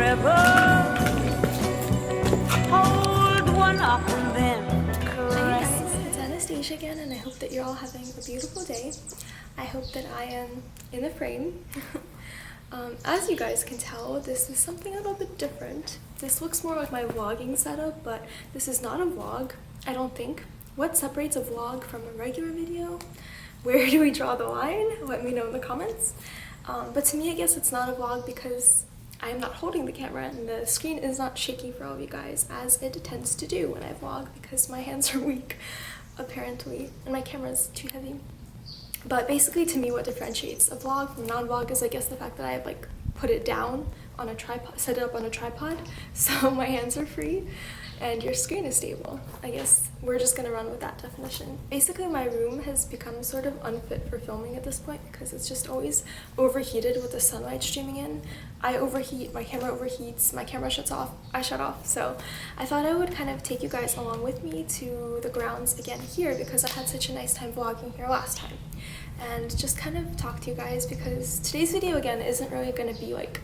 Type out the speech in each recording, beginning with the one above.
forever. Hold one up and then caress. Hey guys, it's Anastasia again, and I hope that you're all having a beautiful day. I hope that I am in the frame. As you guys can tell, this is something a little bit different. This looks more like my vlogging setup, but this is not a vlog, I don't think. What separates a vlog from a regular video? Where do we draw the line? Let me know in the comments. But to me, I guess it's not a vlog because I'm not holding the camera and the screen is not shaking for all of you guys, as it tends to do when I vlog because my hands are weak, apparently, and my camera's too heavy. But basically, to me, what differentiates a vlog from non-vlog is, I guess, the fact that I like put it down on a tripod, set it up on a tripod, so my hands are free and your screen is stable. I guess we're just gonna run with that definition. Basically, my room has become sort of unfit for filming at this point because it's just always overheated with the sunlight streaming in. I overheat, my camera overheats, my camera shuts off, I shut off. So I thought I would kind of take you guys along with me to the grounds again here because I had such a nice time vlogging here last time. And just kind of talk to you guys because today's video again isn't really gonna be like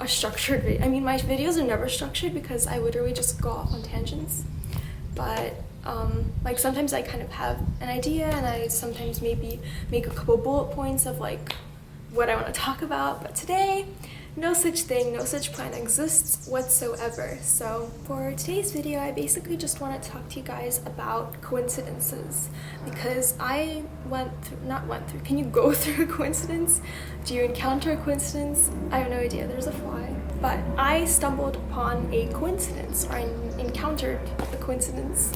a structured video. I mean, my videos are never structured because I literally just go off on tangents. But like sometimes I kind of have an idea and I sometimes maybe make a couple bullet points of like what I want to talk about. But today, no such thing, no such plan exists whatsoever. So for today's video, I basically just want to talk to you guys about coincidences because I can you go through a coincidence? Do you encounter a coincidence? I have no idea, there's a fly. But I stumbled upon a coincidence, or I encountered a coincidence.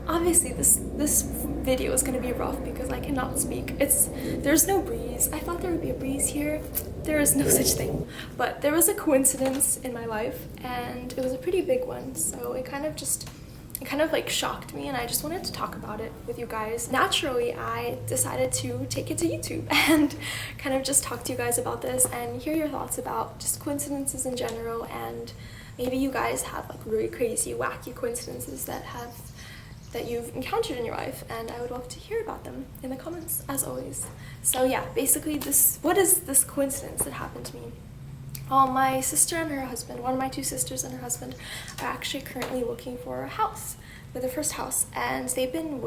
Obviously, this video is going to be rough because I cannot speak. There's no breeze. I thought there would be a breeze here. There is no such thing. But there was a coincidence in my life, and it was a pretty big one. So it kind of like shocked me, and I just wanted to talk about it with you guys. Naturally, I decided to take it to YouTube and kind of just talk to you guys about this and hear your thoughts about just coincidences in general, and maybe you guys have like really crazy, wacky coincidences that you've encountered in your life, and I would love to hear about them in the comments, as always. So yeah, basically what is this coincidence that happened to me? My sister and her husband, one of my two sisters and her husband, are actually currently looking for a house, for their first house, and they've been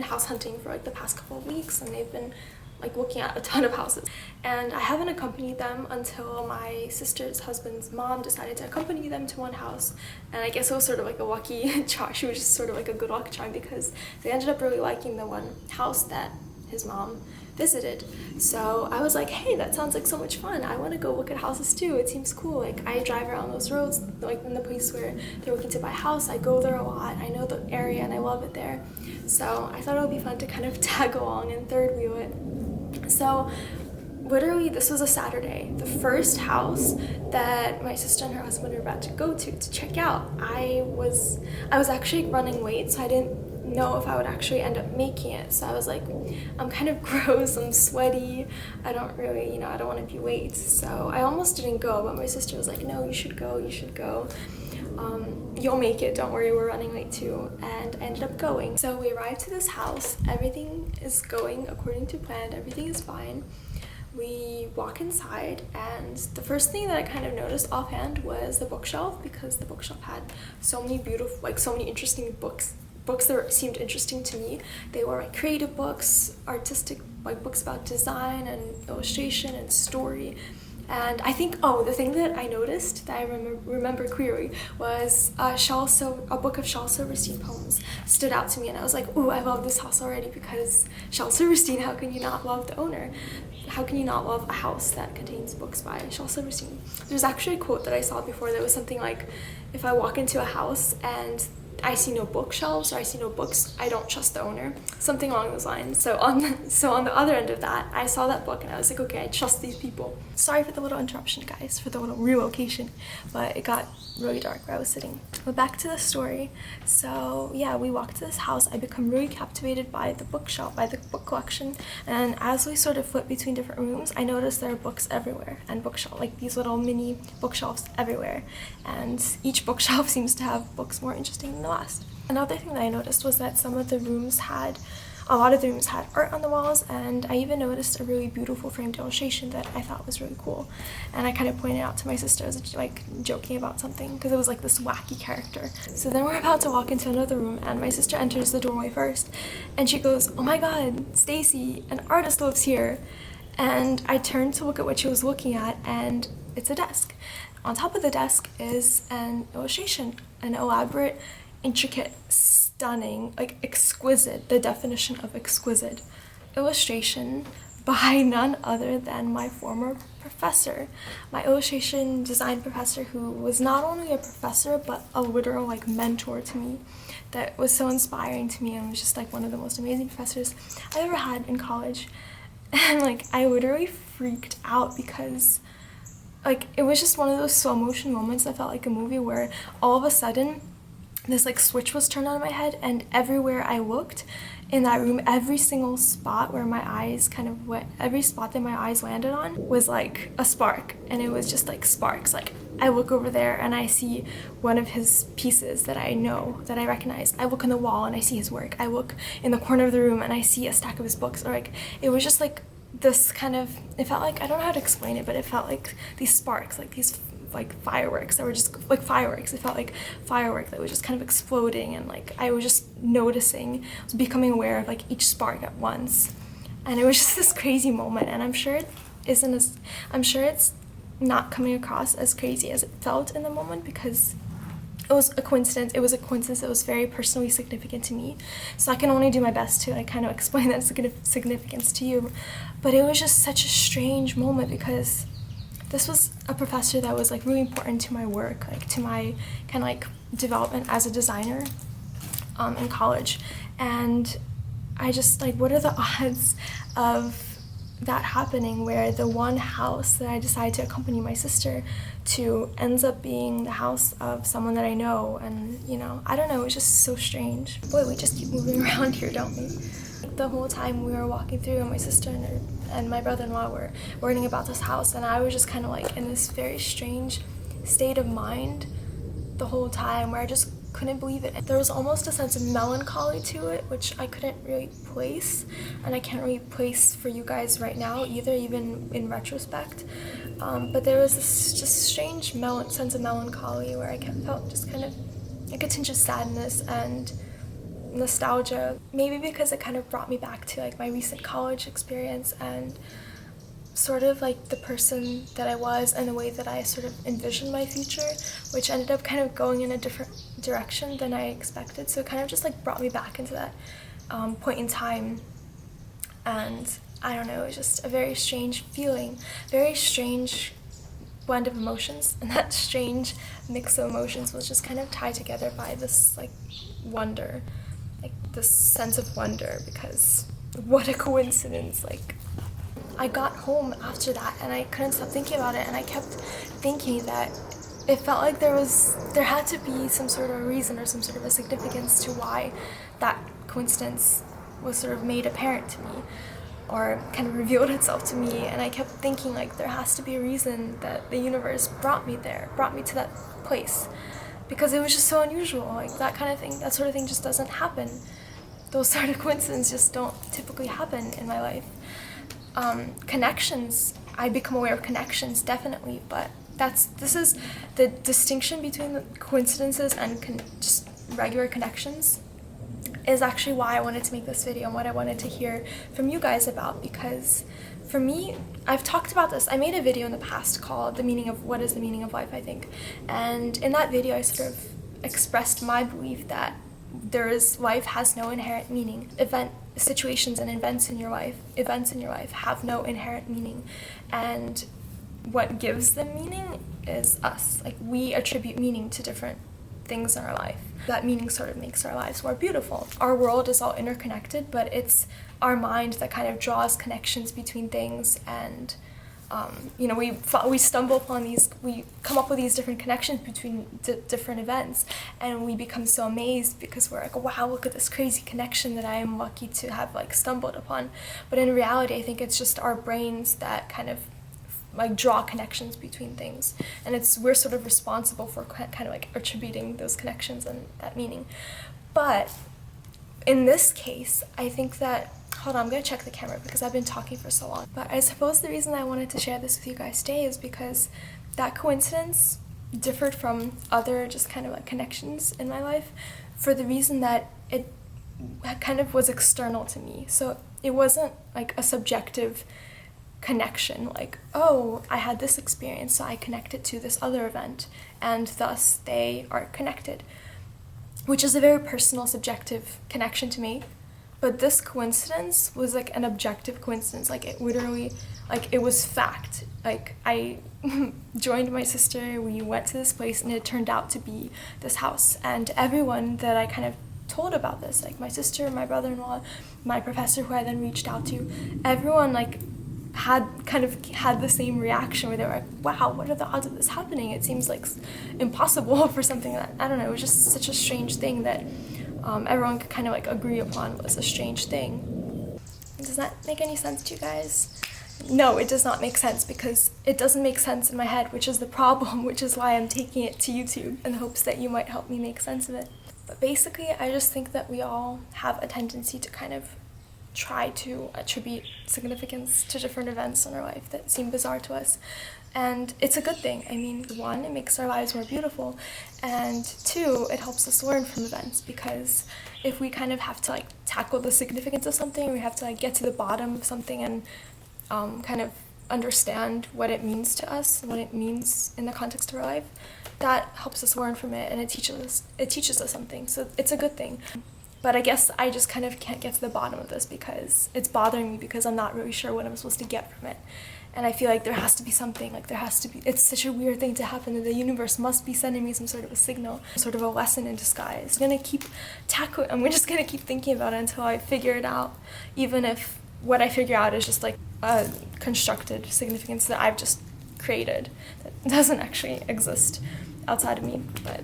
house hunting for like the past couple of weeks, and they've been like looking at a ton of houses. And I haven't accompanied them until my sister's husband's mom decided to accompany them to one house. And I guess it was sort of like a lucky charm. She was just sort of like a good luck charm because they ended up really liking the one house that his mom visited. So I was like, hey, that sounds like so much fun. I want to go look at houses too. It seems cool. Like I drive around those roads, like in the place where they're looking to buy a house. I go there a lot. I know the area and I love it there. So I thought it would be fun to kind of tag along and third wheel it. So literally this was a Saturday. The first house that my sister and her husband were about to go to check out, I was actually running late, so I didn't know if I would actually end up making it. So I was like, I'm kind of gross, I'm sweaty, I don't really, I don't want to be late. So I almost didn't go, but my sister was like, no, you should go. You'll make it, don't worry, we're running late too. And I ended up going. So we arrived to this house, everything is going according to plan, everything is fine. We walk inside, and the first thing that I kind of noticed offhand was the bookshelf, because the bookshelf had so many beautiful, so many interesting books that seemed interesting to me. They were like creative books, artistic, like books about design and illustration and story. And I think, the thing that I noticed that I remember clearly was a book of Shel Silverstein poems stood out to me, and I was like, ooh, I love this house already because Shel Silverstein, how can you not love the owner? How can you not love a house that contains books by Shel Silverstein? There's actually a quote that I saw before that was something like, if I walk into a house and I see no bookshelves or I see no books, I don't trust the owner. Something along those lines. So on the other end of that, I saw that book and I was like, okay, I trust these people. Sorry for the little interruption, guys, for the little relocation, but it got really dark where I was sitting. But back to the story. So yeah, we walked to this house. I become really captivated by the bookshelf, by the book collection. And as we sort of flip between different rooms, I noticed there are books everywhere and bookshelf, like these little mini bookshelves everywhere. And each bookshelf seems to have books more interesting than the last. Another thing that I noticed was that some of the rooms had a lot of the rooms had art on the walls, and I even noticed a really beautiful framed illustration that I thought was really cool. And I kind of pointed out to my sister as like joking about something, because it was like this wacky character. So then we're about to walk into another room, and my sister enters the doorway first, and she goes, "Oh my god, Stacy, an artist lives here." And I turned to look at what she was looking at, and it's a desk. On top of the desk is an illustration, an elaborate, intricate, stunning, like exquisite, the definition of exquisite illustration by none other than my former professor, my illustration design professor, who was not only a professor but a literal like mentor to me, that was so inspiring to me, and was just like one of the most amazing professors I ever had in college. And like I literally freaked out because like it was just one of those slow motion moments that felt like a movie, where all of a sudden this like switch was turned on in my head, and everywhere I looked in that room, every single spot where my eyes kind of went, every spot that my eyes landed on was like a spark, and it was just like sparks. Like I look over there and I see one of his pieces that I know, that I recognize. I look on the wall and I see his work. I look in the corner of the room and I see a stack of his books. Or like it was just like this kind of, it felt like, I don't know how to explain it, but it felt like these sparks, like these like fireworks that were just like fireworks. It felt like firework that was just kind of exploding, and like I was just noticing, I was becoming aware of like each spark at once. And it was just this crazy moment, and I'm sure it's not coming across as crazy as it felt in the moment, because it was a coincidence. It was a coincidence that was very personally significant to me. So I can only do my best to like kind of explain that significance to you. But it was just such a strange moment, because this was a professor that was like really important to my work, like to my kind of like development as a designer in college. And I just like, what are the odds of that happening, where the one house that I decided to accompany my sister to ends up being the house of someone that I know. And you know, I don't know, it's just so strange. Boy, we just keep moving around here, don't we? The whole time we were walking through, and my sister and my brother-in-law were learning about this house, and I was just kind of like in this very strange state of mind the whole time, where I just couldn't believe it. There was almost a sense of melancholy to it, which I couldn't really place, and I can't really place for you guys right now either, even in retrospect. But there was this just strange sense of melancholy, where I felt just kind of like a tinge of sadness and nostalgia, maybe because it kind of brought me back to like my recent college experience, and sort of like the person that I was and the way that I sort of envisioned my future, which ended up kind of going in a different direction than I expected. So it kind of just like brought me back into that point in time, and I don't know, it was just a very strange feeling, very strange blend of emotions, and that strange mix of emotions was just kind of tied together by this like wonder, like this sense of wonder, because what a coincidence. Like I got home after that and I couldn't stop thinking about it, and I kept thinking that it felt like there had to be some sort of reason or some sort of a significance to why that coincidence was sort of made apparent to me, or kind of revealed itself to me. And I kept thinking like there has to be a reason that the universe brought me to that place, because it was just so unusual. Like that kind of thing, that sort of thing just doesn't happen. Those sort of coincidences just don't typically happen in my life. Connections, I become aware of connections, definitely, but this is the distinction between the coincidences and just regular connections is actually why I wanted to make this video and what I wanted to hear from you guys about. Because for me, I've talked about this. I made a video in the past called What is the Meaning of Life, I think. And in that video, I sort of expressed my belief that life has no inherent meaning. Situations and events in your life have no inherent meaning. And what gives them meaning is us. Like we attribute meaning to different things in our life. That meaning sort of makes our lives more beautiful. Our world is all interconnected, but it's our mind that kind of draws connections between things, and we stumble upon these, we come up with these different connections between different events, and we become so amazed because we're like, wow, look at this crazy connection that I am lucky to have like stumbled upon. But in reality, I think it's just our brains that kind of like draw connections between things, and we're sort of responsible for kind of like attributing those connections and that meaning. But in this case, I think that, hold on, I'm gonna check the camera because I've been talking for so long. But I suppose the reason I wanted to share this with you guys today is because that coincidence differed from other just kind of like connections in my life for the reason that it kind of was external to me. So it wasn't like a subjective connection, like, oh, I had this experience, so I connect it to this other event, and thus they are connected, which is a very personal, subjective connection to me. But this coincidence was like an objective coincidence, like it literally, like it was fact. Like I joined my sister, we went to this place, and it turned out to be this house. And everyone that I kind of told about this, like my sister, my brother-in-law, my professor who I then reached out to, everyone like had the same reaction where they were like, wow, what are the odds of this happening? It seems like impossible for something that, I don't know, it was just such a strange thing that everyone could kind of like agree upon was a strange thing. Does that make any sense to you guys? No, it does not make sense because it doesn't make sense in my head, which is the problem, which is why I'm taking it to YouTube in the hopes that you might help me make sense of it. But basically, I just think that we all have a tendency to kind of try to attribute significance to different events in our life that seem bizarre to us. And it's a good thing. I mean, one, it makes our lives more beautiful, and two, it helps us learn from events, because if we kind of have to like tackle the significance of something, we have to like get to the bottom of something and kind of understand what it means to us, what it means in the context of our life, that helps us learn from it, and it teaches us something. So it's a good thing. But I guess I just kind of can't get to the bottom of this because it's bothering me, because I'm not really sure what I'm supposed to get from it. And I feel like there has to be something, like it's such a weird thing to happen, that the universe must be sending me some sort of a signal, sort of a lesson in disguise. I'm just gonna keep thinking about it until I figure it out, even if what I figure out is just like a constructed significance that I've just created that doesn't actually exist outside of me. But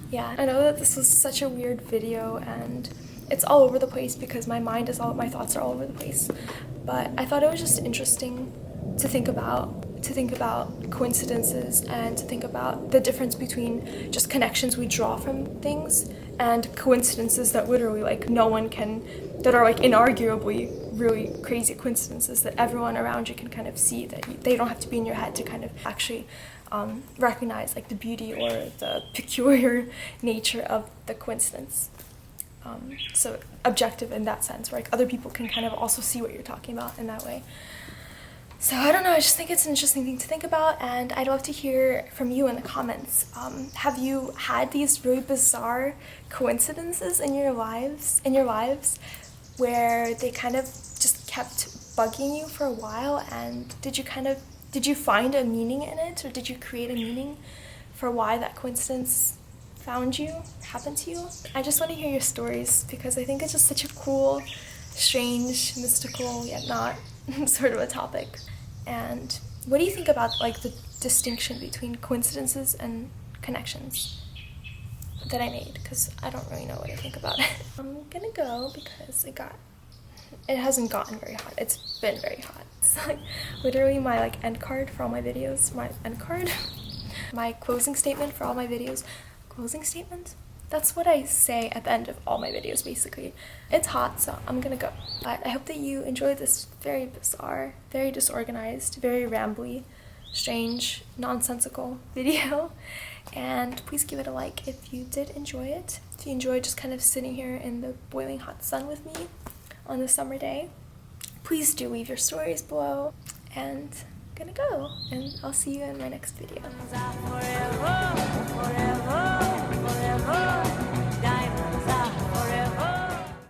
yeah, I know that this was such a weird video and it's all over the place because my thoughts are all over the place. But I thought it was just interesting to think about coincidences and to think about the difference between just connections we draw from things and coincidences that literally like that are like inarguably really crazy coincidences that everyone around you can kind of see, that they don't have to be in your head to kind of actually recognize like the beauty or the peculiar nature of the coincidence. So objective in that sense, where like other people can kind of also see what you're talking about in that way. So I don't know, I just think it's an interesting thing to think about, and I'd love to hear from you in the comments. Have you had these really bizarre coincidences in your lives where they kind of just kept bugging you for a while, and did you find a meaning in it, or did you create a meaning for why that coincidence happened to you? I just want to hear your stories because I think it's just such a cool, strange, mystical, yet not sort of a topic. And what do you think about like the distinction between coincidences and connections that I made? Because I don't really know what I think about it. I'm gonna go because it hasn't gotten very hot. It's been very hot. It's like literally my like end card for all my videos, my closing statement for all my videos. Closing statement? That's what I say at the end of all my videos, basically. It's hot, so I'm gonna go. But I hope that you enjoyed this very bizarre, very disorganized, very rambly, strange, nonsensical video. And please give it a like if you did enjoy it. If you enjoyed just kind of sitting here in the boiling hot sun with me on this summer day, please do leave your stories below. And I'm gonna go, and I'll see you in my next video. Forever, forever.